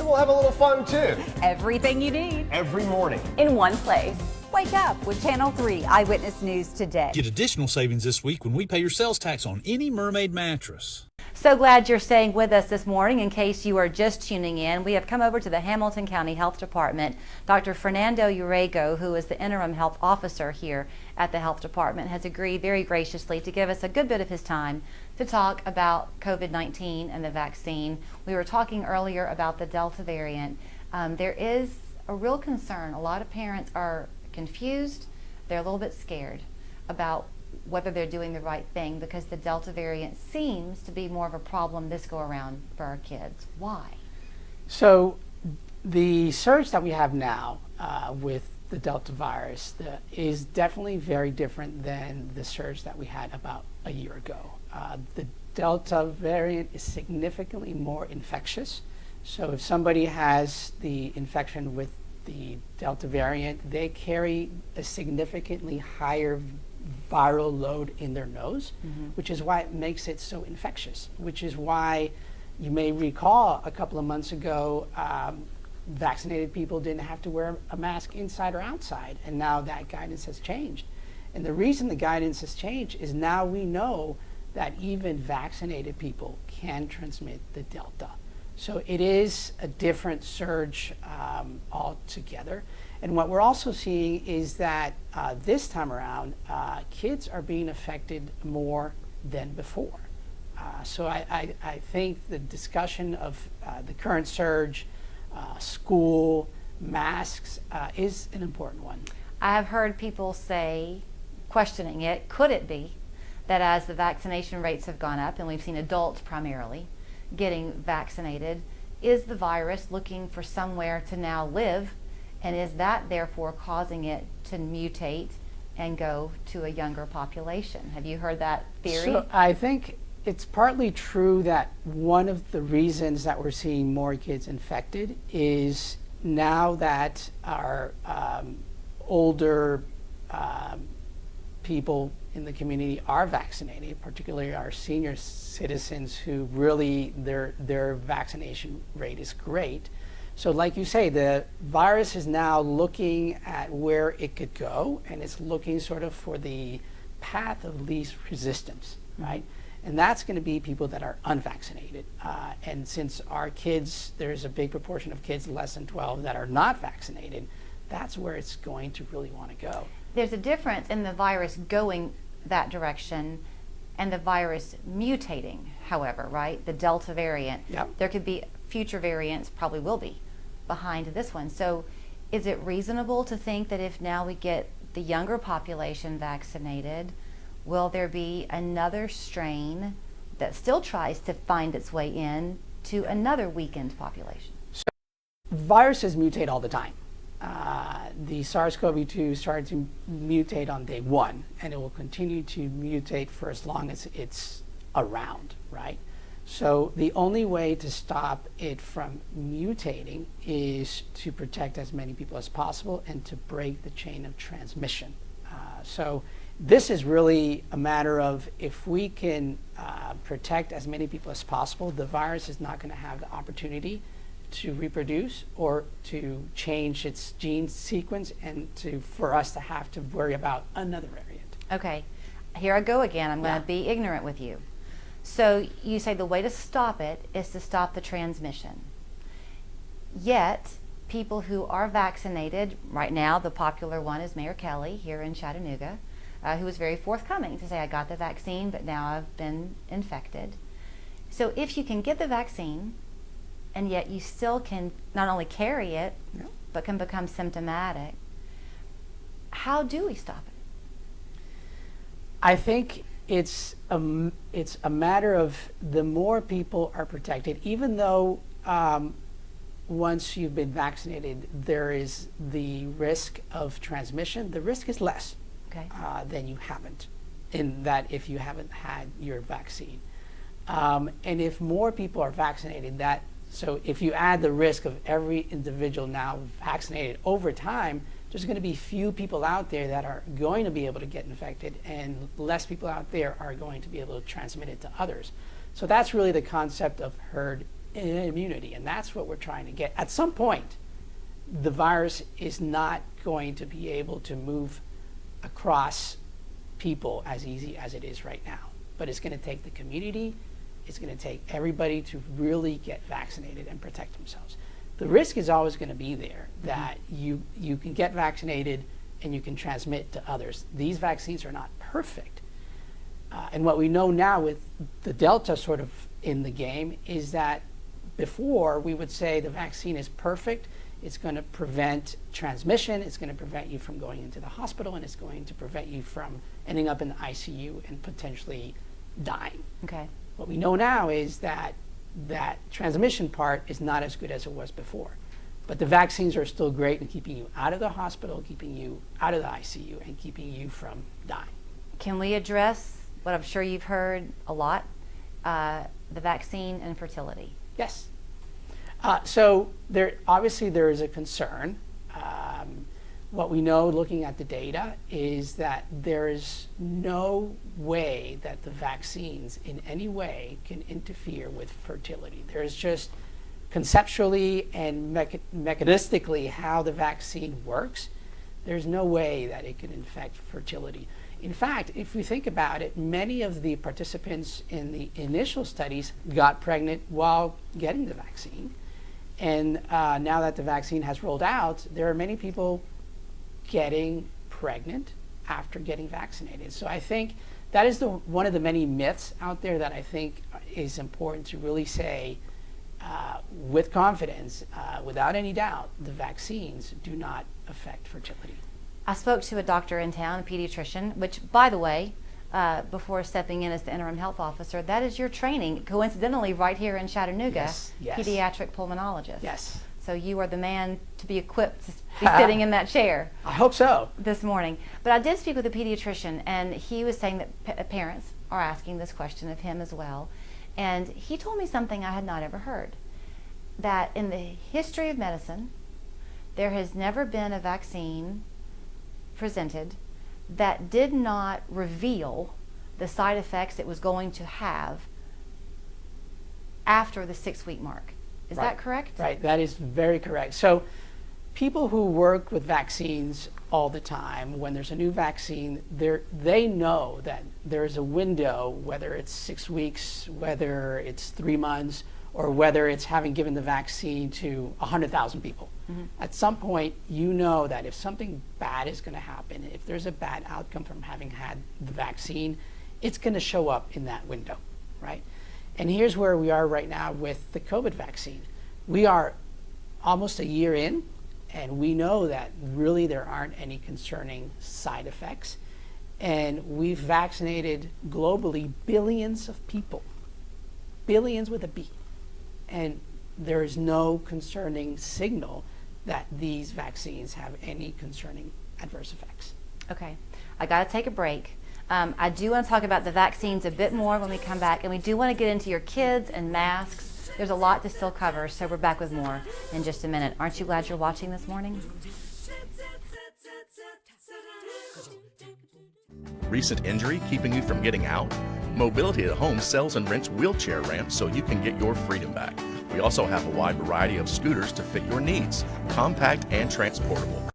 And we'll have a little fun too. Everything you need Every morning. in one place. Wake up with Channel 3 Eyewitness News Today. Get additional savings this week when we pay your sales tax on any Mermaid mattress. So glad you're staying with us this morning. In case you are just tuning in, we have come over to the Hamilton County Health Department. Dr. Fernando Urrego, who is the interim health officer here at the health department, has agreed very graciously to give us a good bit of his time to talk about COVID-19 and the vaccine. We were talking earlier about the Delta variant. There is a real concern. A lot of parents are confused. They're a little bit scared about whether they're doing the right thing because the Delta variant seems to be more of a problem this go around for our kids. Why? So the surge that we have now with the Delta virus is definitely very different than the surge that we had about a year ago. The Delta variant is significantly more infectious. So if somebody has the infection with the Delta variant, they carry a significantly higher viral load in their nose, which is why it makes it so infectious, which is why you may recall a couple of months ago, vaccinated people didn't have to wear a mask inside or outside, and now that guidance has changed. And the reason the guidance has changed is now we know that even vaccinated people can transmit the Delta. So it is a different surge altogether. And what we're also seeing is that this time around, kids are being affected more than before. So I think the discussion of the current surge, school, masks is an important one. I have heard people say, questioning it, could it be that as the vaccination rates have gone up, and we've seen adults primarily getting vaccinated, is the virus looking for somewhere to now live, and is that therefore causing it to mutate and go to a younger population? Have you heard that theory? So I think it's partly true that one of the reasons that we're seeing more kids infected is now that our older people in the community are vaccinated, particularly our senior citizens who really their vaccination rate is great. So like you say, the virus is now looking at where it could go, and it's looking sort of for the path of least resistance, right? And that's going to be people that are unvaccinated. And since our kids, there's a big proportion of kids less than 12 that are not vaccinated, that's where it's going to really want to go. There's a difference in the virus going that direction and the virus mutating, however, right? The Delta variant. Yep. There could be future variants, probably will be, behind this one. So is it reasonable to think that if now we get the younger population vaccinated, will there be another strain that still tries to find its way in to another weakened population? So viruses mutate all the time. The SARS-CoV-2 started to mutate on day one, and it will continue to mutate for as long as it's around, right? So the only way to stop it from mutating is to protect as many people as possible and to break the chain of transmission. So this is really a matter of if we can protect as many people as possible, the virus is not going to have the opportunity to reproduce or to change its gene sequence and for us to have to worry about another variant. Okay, here I go again. I'm going to be ignorant with you. So you say the way to stop it is to stop the transmission. Yet, people who are vaccinated, right now the popular one is Mayor Kelly here in Chattanooga, who was very forthcoming to say, I got the vaccine, but now I've been infected. So if you can get the vaccine, and yet you still can not only carry it, but can become symptomatic, how do we stop it? I think it's a matter of the more people are protected, even though once you've been vaccinated, there is the risk of transmission. The risk is less than you haven't, in that if you haven't had your vaccine. And if more people are vaccinated, so if you add the risk of every individual now vaccinated over time, there's going to be few people out there that are going to be able to get infected, and less people out there are going to be able to transmit it to others. So that's really the concept of herd immunity, and that's what we're trying to get. At some point, the virus is not going to be able to move across people as easy as it is right now. But it's going to take the community, it's going to take everybody to really get vaccinated and protect themselves. The risk is always going to be there that you can get vaccinated and you can transmit to others. These vaccines are not perfect. And what we know now with the Delta sort of in the game is that before we would say the vaccine is perfect, it's going to prevent transmission, it's going to prevent you from going into the hospital, and it's going to prevent you from ending up in the ICU and potentially dying. Okay. What we know now is that that transmission part is not as good as it was before. But the vaccines are still great in keeping you out of the hospital, keeping you out of the ICU, and keeping you from dying. Can we address what I'm sure you've heard a lot, the vaccine and fertility? Yes. So obviously there is a concern. What we know looking at the data is that there is no way that the vaccines in any way can interfere with fertility. There's just conceptually and mechanistically how the vaccine works, there's no way that it can affect fertility. In fact, if we think about it, many of the participants in the initial studies got pregnant while getting the vaccine. And now that the vaccine has rolled out, there are many people getting pregnant after getting vaccinated. So I think that is one of the many myths out there that I think is important to really say with confidence, without any doubt, the vaccines do not affect fertility. I spoke to a doctor in town, a pediatrician, which, by the way, before stepping in as the interim health officer, that is your training, coincidentally, right here in Chattanooga, Yes, yes. pediatric pulmonologist. Yes. So you are the man to be equipped to be sitting in that chair I hope so. this morning. But I did speak with a pediatrician, and he was saying that parents are asking this question of him as well. And he told me something I had not ever heard, that in the history of medicine, there has never been a vaccine presented that did not reveal the side effects it was going to have after the 6-week mark. Is that correct? Right, that is very correct. So people who work with vaccines all the time, when there's a new vaccine, they know that there's a window, whether it's 6 weeks, whether it's 3 months, or whether it's having given the vaccine to 100,000 people. Mm-hmm. At some point, you know that if something bad is going to happen, if there's a bad outcome from having had the vaccine, it's going to show up in that window, right? And here's where we are right now with the COVID vaccine. We are almost a year in, and we know that really there aren't any concerning side effects. And we've vaccinated globally billions of people, billions with a B. And there is no concerning signal that these vaccines have any concerning adverse effects. Okay, I got to take a break. I do want to talk about the vaccines a bit more when we come back, and we do want to get into your kids and masks. There's a lot to still cover, so we're back with more in just a minute. Aren't you glad you're watching this morning? Recent injury keeping you from getting out? Mobility at Home sells and rents wheelchair ramps so you can get your freedom back. We also have a wide variety of scooters to fit your needs, compact and transportable.